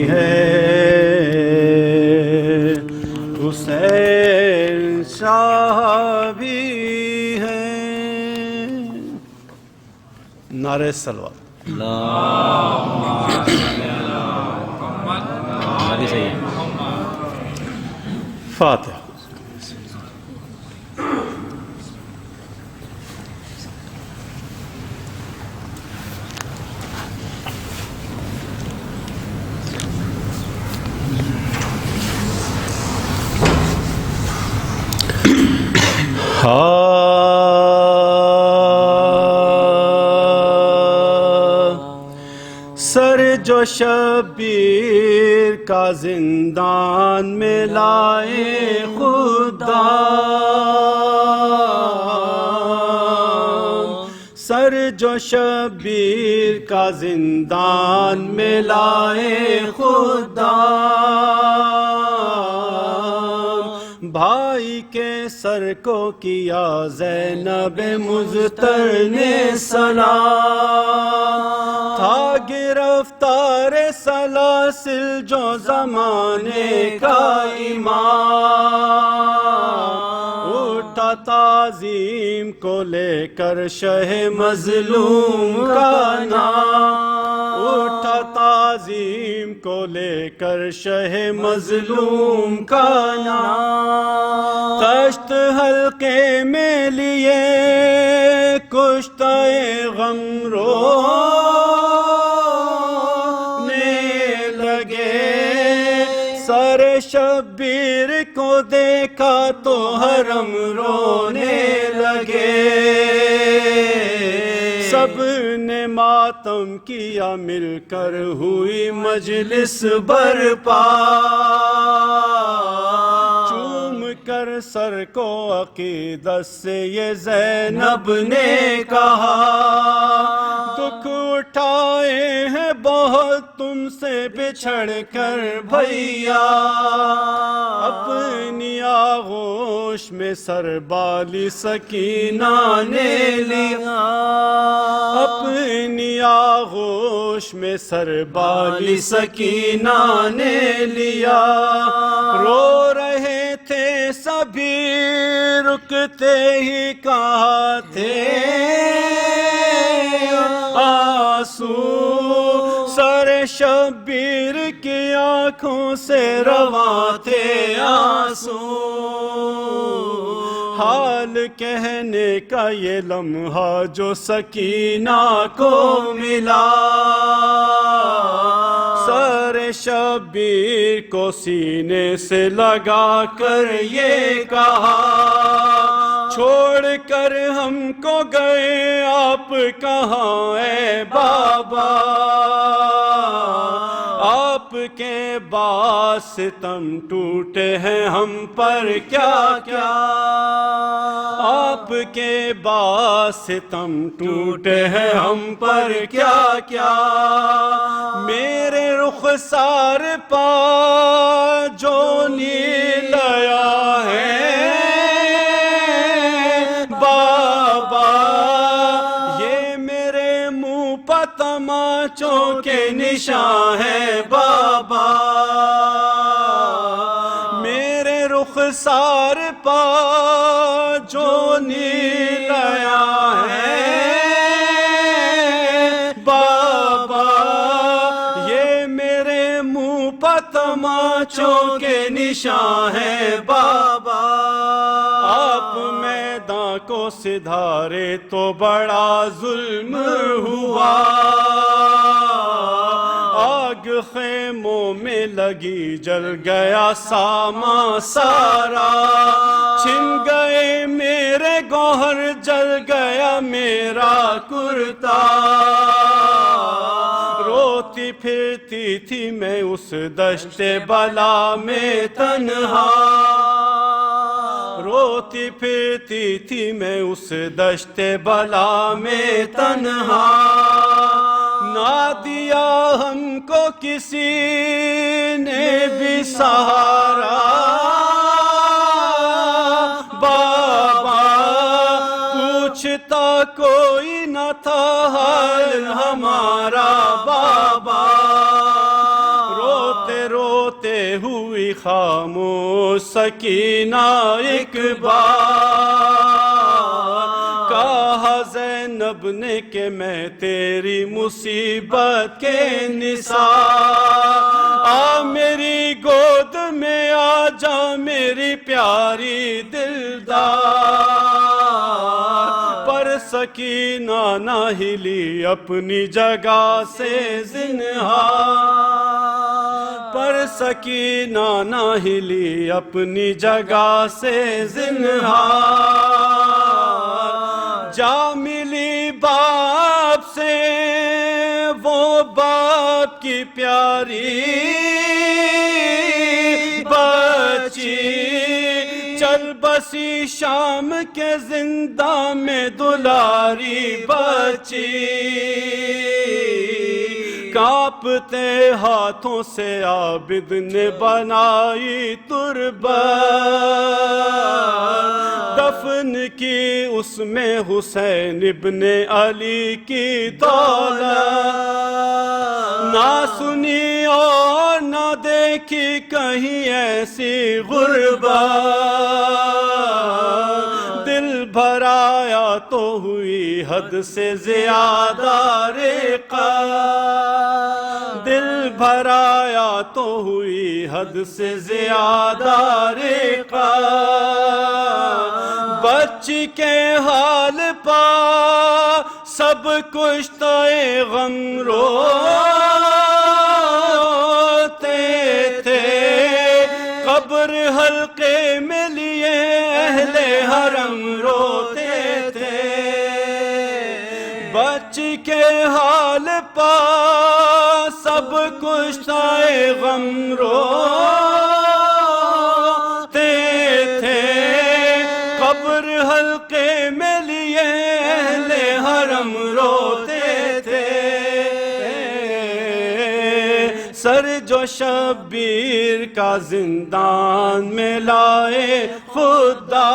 ہے حسین شاہ بھی ہے. نعرہ صلوات. فاتح. سر جو شبیر کا زندان میں لائے خدا، سر جو شبیر کا زندان میں لائے خدا، بھائی کے سر کو کیا زینب مضطر نے سلام، تھا گرفتار سلاسل جو زمانے کا امام، اٹھا تعظیم کو لے کر شہ مظلوم کا نام، اٹھا تعظیم کو لے کر شہ مظلوم کا نام، تشت حلقے میں لیے کشتہ غم رونے لگے، سر شبیر کو دیکھا تو حرم رونے لگے، سب نے ماتم کیا مل کر ہوئی مجلس برپا، چوم کر سر کو عقیدت سے یہ زینب نے کہا، دکھ اٹھائے ہیں بہت تم سے بچھڑ کر بھیا، اپنی آغوش میں سر بالی سکینہ نے لیا، اپنی آغوش میں سر بالی سکینہ نے لیا، رو رہے تھے سبھی رکتے ہی کہا تھے آنسو، سر شبیر کی آنکھوں سے رواں تھے آنسو، حال کہنے کا یہ لمحہ جو سکینہ کو ملا، سر شبیر کو سینے سے لگا کر یہ کہا، چھوڑ کر ہم کو گئے آپ کہاں اے بابا، آپ کے باعث ستم ٹوٹے ہیں ہم پر کیا کیا، آپ کے باعث ستم ٹوٹے ہیں ہم پر کیا کیا، میرے رخسار پا جو نیل آیا ہے بابا، یہ میرے منہ پہ تماچوں کے نشان ہے بابا، میرے رخسار پا جو نیل آیا ہے بابا، یہ میرے منہ پہ تماچوں کے نشان ہے بابا، آپ میدان کو سدھارے تو بڑا ظلم ہوا، آگ خیموں میں لگی جل گیا ساما سارا، چھن گئے میرے گوہر جل گیا میرا کرتا، روتی پھرتی تھی میں اس دشت بلا میں تنہا، روتی پھرتی تھی میں اس دشت بلا میں تنہا، نہ دیا ہم کو کسی نے بھی سہارا بابا، پوچھتا کوئی نہ تھا حال ہمارا بابا، رو خاموش سکینہ ایک بار کہا زینب نے کہ میں تیری مصیبت کے نثار آ میری گود میں آ جا میری پیاری دلدار پر سکینہ نہ ہلی اپنی جگہ سے زنہار پر سکینہ نہ ہلی اپنی جگہ سے زنہار جا ملی باپ سے وہ باپ کی پیاری بچی چل بسی شام کے زندہ میں دلاری بچی کانپتے ہاتھوں سے عابد نے بنائی تربت دفن کی اس میں حسین ابن علی کی دولت نہ سنی اور نہ دیکھی کہیں ایسی غربت دل بھر آیا تو ہوئی حد سے زیادہ رقت دل بھر آیا تو ہوئی حد سے زیادہ رقت بچی کے حال پا سب کشتۂ غم روتے تھے قبر حلقے میں لیے اہل حرم روتے تھے بچی کے حال پا سب کشتۂ غم روتے تھے قبر حلقے میں لیے اہل حرم روتے تھے سر جو شبیر کا زندان میں لائے خدا